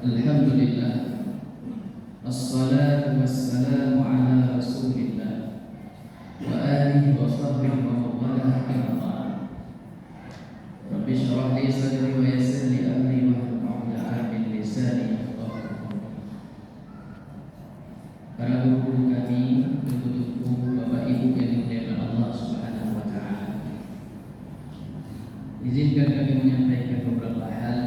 Alhamdulillah, wassalatu wassalamu ala rasulillah wa alihi wa sahbihi wa mawalah amma. Rabbi shrah li sadri wa yassir li amri wa hlul 'uqdatam min lisani yafqahu qawli. Para guru kami, guru-guru, Bapak Ibu yang dimuliakan Allah Subhanahu wa taala. Izinkan kami menyampaikan beberapa hal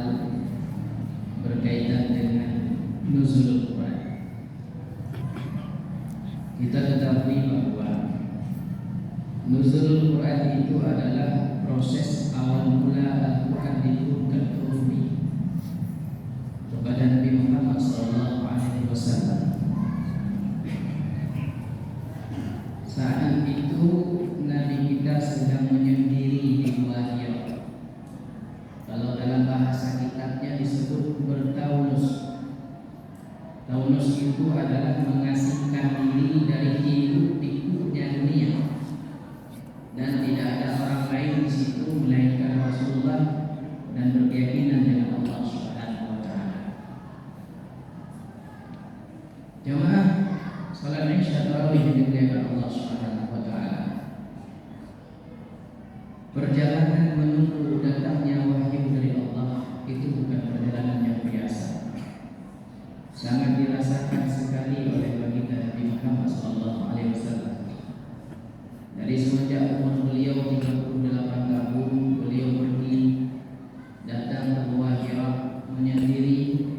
berkaitan dengan nuzul Quran. Kita ketahui bahwa nuzul Quran itu adalah proses awal mula Al-Quran diturunkan ke bumi kepada Nabi Muhammad SAW. Saat itu Nabi kita sedang menyendiri di Gua Hira. Kalau dalam bahasa kitabnya disebut bertaunus. Taunus itu adalah mengasingkan diri dari hidup pikuknya dunia, dan tidak ada orang lain di situ melainkan Rasulullah dan berkeyakinan dengan Allah Subhanahu wa taala. Jemaah salat Isya tarawih yang dimuliakan Allah Subhanahu wa taala. Perjalanan menunggu datangnya wahyu dari Allah itu bukan perjalanan yang biasa. Sangat dirasakan sekali oleh baginda Nabi Muhammad SAW. Dari semenjak umur beliau 38 tahun, beliau pergi datang ke Gua Hira menyendiri,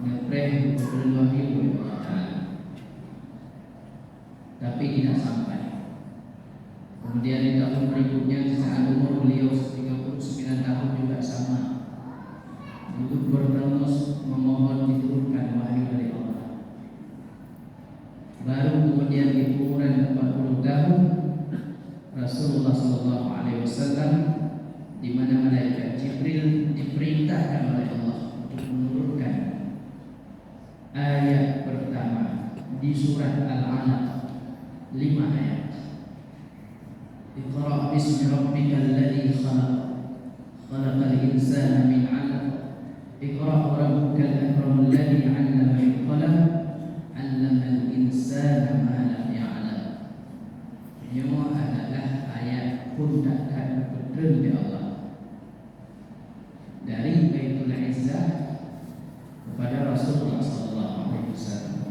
ngepreh berdoa wahyu Allah Ta'ala, tapi tidak sampai. Kemudian di tahun berikutnya saat umur beliau 39 tahun juga sama, untuk berterus memohon diturunkan wahyu dari Allah. Baru kemudian di umuran 40 tahun Rasulullah SAW, di mana malaikat Jibril diperintahkan oleh Allah untuk menurunkan ayat pertama di surat Al-Alaq, 5 ayat. Iqra' bismi rabbikal ladzi khalaq, khalaqal insana min 'alaq, Iqra' rabbukal akram alladzi 'allama bil qalam, 'allamal insana ma lam ya'lam. Semua adalah ayat pundakan petunjuk dari Allah dari Baitul Izzah kepada Rasulullah SAW.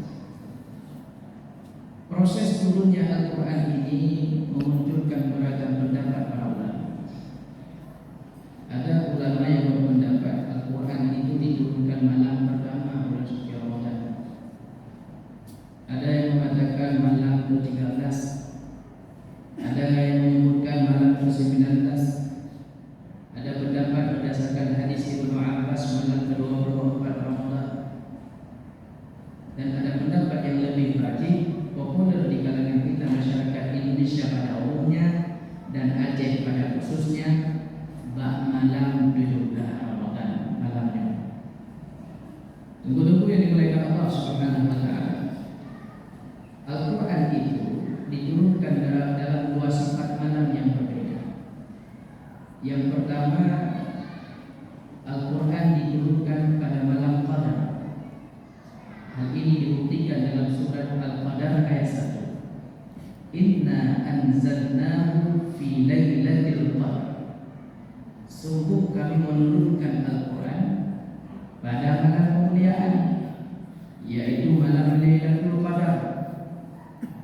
Proses turunnya Al-Quran ini memunculkan beragam pendapat para ulama. Ada ulama yang berpendapat Al-Quran itu diturunkan malam pertama bulan suci Ramadan. Ada yang mengatakan malam ke-13. Ada yang menyebutkan malam ke-19. Ada pendapat berdasarkan hadis Ibnu Abbas malam ke-24 Ramadan. Dan ada pendapat yang lebih rajih, populer di kalangan kita masyarakat Indonesia pada umumnya dan Aceh pada khususnya, malam 17 Ramadan malamnya. Tunggu-tunggu yang dimuliakan Allah Subhanahu wa taala. Al-Quran itu diturunkan dalam dua sifat malam yang berbeda. Yang pertama, Al-Quran diturunkan pada malam Qadar. Hal ini dibuktikan dalam surat Al-Qadar ayat 1. Inna anzalnahu fi lailatul qadar. Sungguh kami menurunkan Al-Quran pada malam kemuliaan, yaitu malam Lailatul Qadar,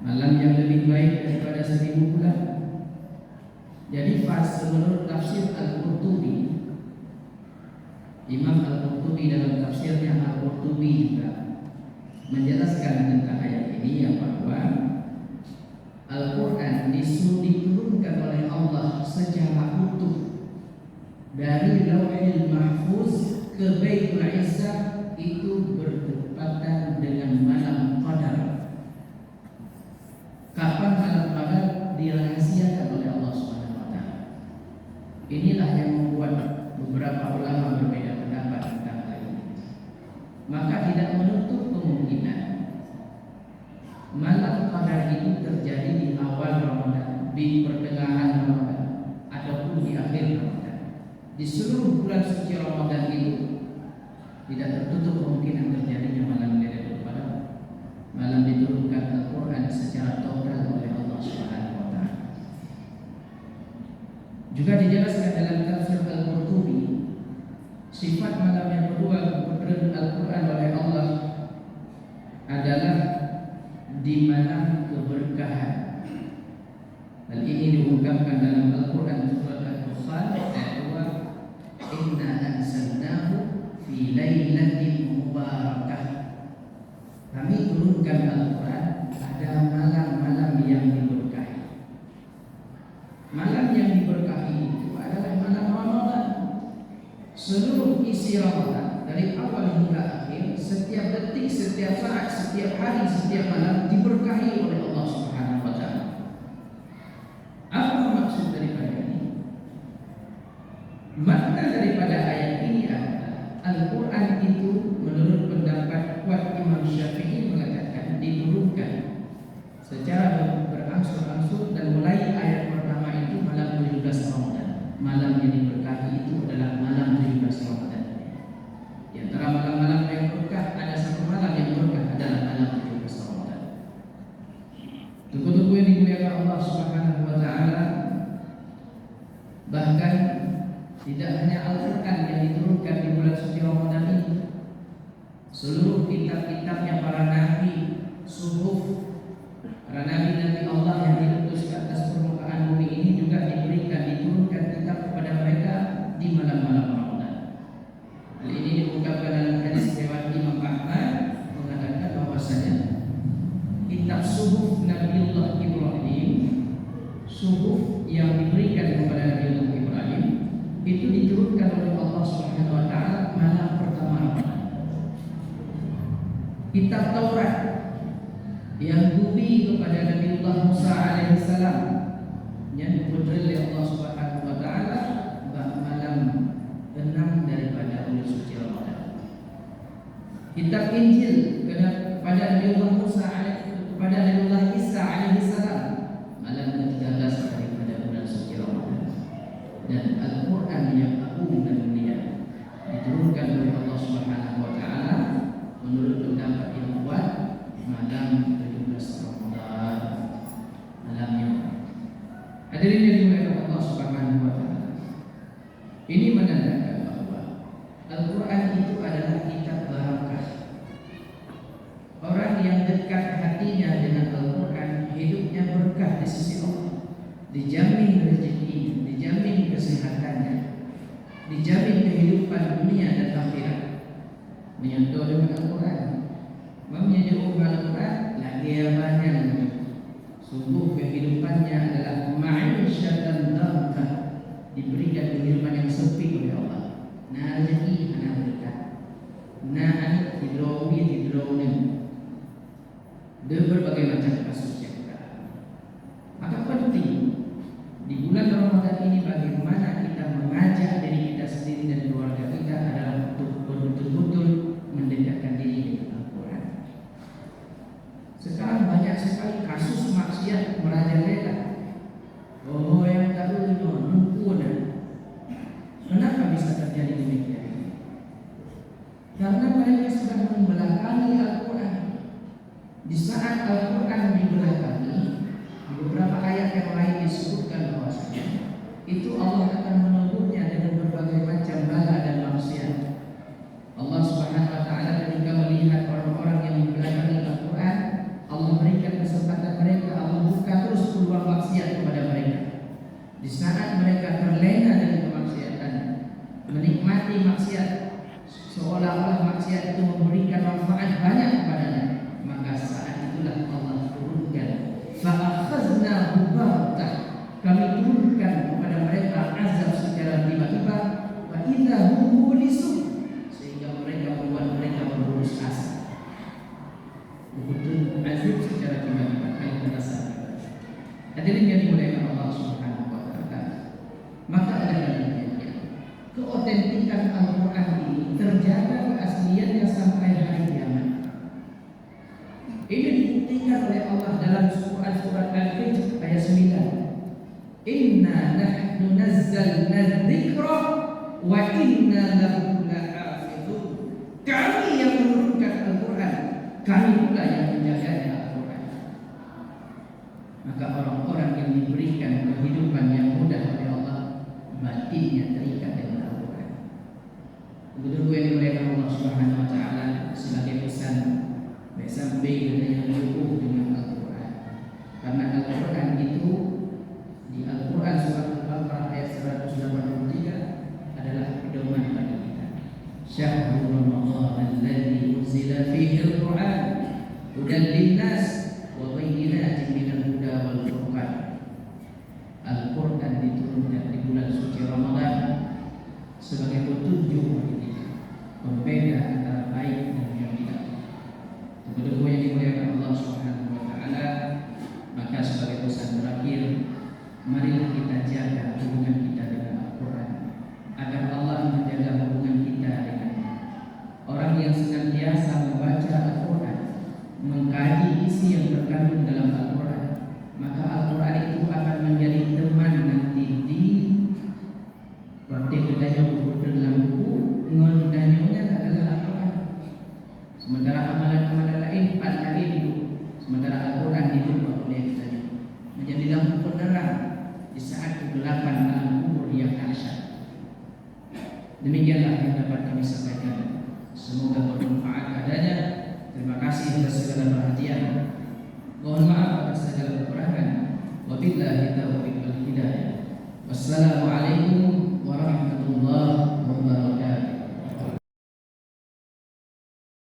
malam yang lebih baik daripada 1000 bulan. Jadi menurut tafsir Al-Qurtubi, Imam Al-Qurtubi dalam tafsirnya Al-Qurtubi juga menjelaskan tentang ayat ini, yang bahwa Al-Quran diturunkan oleh Allah secara utuh dari Lauhil Mahfuz ke Baitul Izzah, itu bertepatan dengan malam Qadar. Kapan malam Qadar dirahasiakan oleh Allah Subhanahu wa taala. Inilah yang membuat beberapa ulama berbeda pendapat tentang hal ini. Maka tidak menutup kemungkinan malam Qadar itu terjadi di awal Ramadan, di pertengahan Ramadan, ataupun di akhir Ramadan. Di seluruh bulan suci Ramadan itu tidak tertutup kemungkinan terjadinya malam Lailatul Qadar, malam diturunkan Al-Quran secara total oleh Allah Subhanahu wa Ta'ala. Juga dijelaskan dalam tafsir Al-Qurtubi, sifat malam yang kedua diturunkan Al-Quran oleh Allah adalah di malam keberkahan. Hal ini diungkapkan dalam Al-Quran surat Al-Dukhan ayat 2, Inna anzalnahu fi lailatin mubarakah. Kami turunkan Al-Quran pada malam-malam yang diberkahi. Malam yang diberkahi itu adalah malam Ramadan. Seluruh isi Ramadan dari awal hingga akhir, setiap detik, setiap saat, setiap hari, setiap malam diberkahi oleh Allah Subhanahu wa Ta'ala. Apa maksud daripada ini? Makna daripada ayat ini adalah Al-Quran itu menurut pendapat kuat Imam Syafi'i mengatakan diturunkan secara berangsur-angsur, dan mulai ayat pertama itu malam 17 Ramadan. Malam yang diberkahi itu adalah malam 17 Ramadan. Di antara malam-malam yang berkah ada satu malam yang berkah adalah malam 17 Ramadan. Tunggu-tunggu yang dimuliakan Allah Subhanahu wa Ta'ala, bahkan tidak hanya Al-Quran yang diturunkan di bulan suci Ramadan ini, seluruh kitab-kitabnya para nabi, suhuf para nabi-nabi Allah yang diutus ke atas permukaan bumi ini juga diturunkan kitab kepada mereka di malam-malam Ramadan. Hal ini diungkapkan dalam hadis riwayat Imam Ahmad mengatakan bahwasanya kitab suhuf Nabiullah Ibrahim, suhuf yang diberikan kepada Nabiullah Ibrahim, itu diturunkan oleh Allah Subhanahu wa Ta'ala malam pertama Ramadan. Kitab Taurat yang diberi kepada Nabiullah Musa alaihissalam yang diberi oleh Allah Subhanahu wa Ta'ala malam 6 daripada bulan suci Ramadan. Kitab Injil kepada Nabiullah Musa kepada Nabiullah Isa alaihissalam malam ke-13 daripada bulan suci Ramadan. Dan Al-Quran yang agung dan mulia diturunkan oleh Allah Subhanahu wa Ta'ala menurut pendapat yang kuat malam 17 Ramadan, malam yang hadirin yang dimuliakan Allah Subhanahu wa Ta'ala. Ini menandakan bahwa Al-Quran itu adalah kitab barakah. Orang yang dekat hatinya dengan Al-Quran, hidupnya berkah di sisi Allah, dijamin rezekinya, dijamin kesehatannya, dijamin kehidupan dunia dan akhirat. Menyentuh dengan Al-Quran, menyentuh Al-Quran, lagi banyak. Sungguh kehidupannya adalah ma'isyatan dhamkah, diberikan kehidupan yang sempit oleh Allah. Nah rezeki anak berkah, nah anak tidrowi, berbagai macam kasus yang ada. Maka penting di bulan Ramadan ini bagaimana kita mengajak diri kita sendiri dan keluarga kita adalah untuk betul-betul mendekatkan diri dengan Al-Quran. Sekarang banyak sekali kasus maksiat merajalela. Oh yang tahu numpuna. Kenapa bisa terjadi demikian? Karena mereka sedang membelakangi Al-Quran. Di saat Al-Quran dibelakangi, di beberapa ayat yang lain disebutkan bahwasanya itu Allah akan menegurnya dengan berbagai macam bala dan maksiat. Allah Subhanahu wa Ta'ala ketika melihat orang-orang yang membelakangi Al-Quran, Allah berikan kesempatan mereka, Allah buka terus peluang maksiat kepada mereka. Di saat mereka terlena dengan kemaksiatan, menikmati maksiat, seolah-olah maksiat itu memberikan manfaat banyak kepadanya, maka saat itulah Allah turunkan fa'akhadnahu baghtah, kami turunkan kepada mereka azab secara tiba-tiba, wa idza hum mublisun, sehingga mereka membuat mereka berputus asa. Betul azab secara tiba-tiba kami merasa. Hadirin yang dimuliakan Allah Subhanahu wa Ta'ala, maka dengan demikian keotentikan Al-Quran ini terjaga keasliannya sampai hari kiamat. Ini dibuktikan oleh Allah dalam surat Al-Hijr ayat 9. Inna nahnu nazzalna dzikra wa inna lahu lahafizun. Kami pula yang menjaganya Al-Quran. Maka orang-orang yang diberikan kehidupan yang mudah oleh Allah, batinnya terikat dengan Al-Quran. Begitu yang dimuliakan Allah Subhanahu Wa Taala sebagai pesan sampai yang diukur dengan Al-Quran. Karena Al-Quran itu di Al-Quran surat Al-Baqarah ayat 183 adalah pedoman bagi kita. Syahrul Ramadan alladzi unzila fihi Al-Quran hudan linnas wa bayyinatin minal huda wal furqan. Al-Quran diturunkan di bulan suci Ramadan sebagai petunjuk bagi kita, pembeda antara baik dan yang tidak. Begitu yang dimuliakan Allah Subhanahu Wa Taala, maka sebagai pesan terakhir, marilah kita jaga hubungan kita dengan Al-Quran agar Allah menjaga hubungan kita dengan orang yang senantiasa membaca Al-Quran, mengkaji isi yang terkandung dalam Al-Quran. Maka Al-Quran itu akan menjadi teman nanti di praktik kita buku dalam buku ngondanyonya adalah Al-Quran. Sementara amalan-amalan lain pada hidup, sementara Al-Quran hidup oleh kita menjadi lampu penerang di saat kegelapan dalam kubur yang dahsyat. Demikianlah yang dapat kami sampaikan. Semoga bermanfaat adanya. Terima kasih atas segala perhatian. Mohon maaf atas segala kekurangan. Wabillahi taufiq wal hidayah. Wassalamualaikum warahmatullahi wabarakatuh.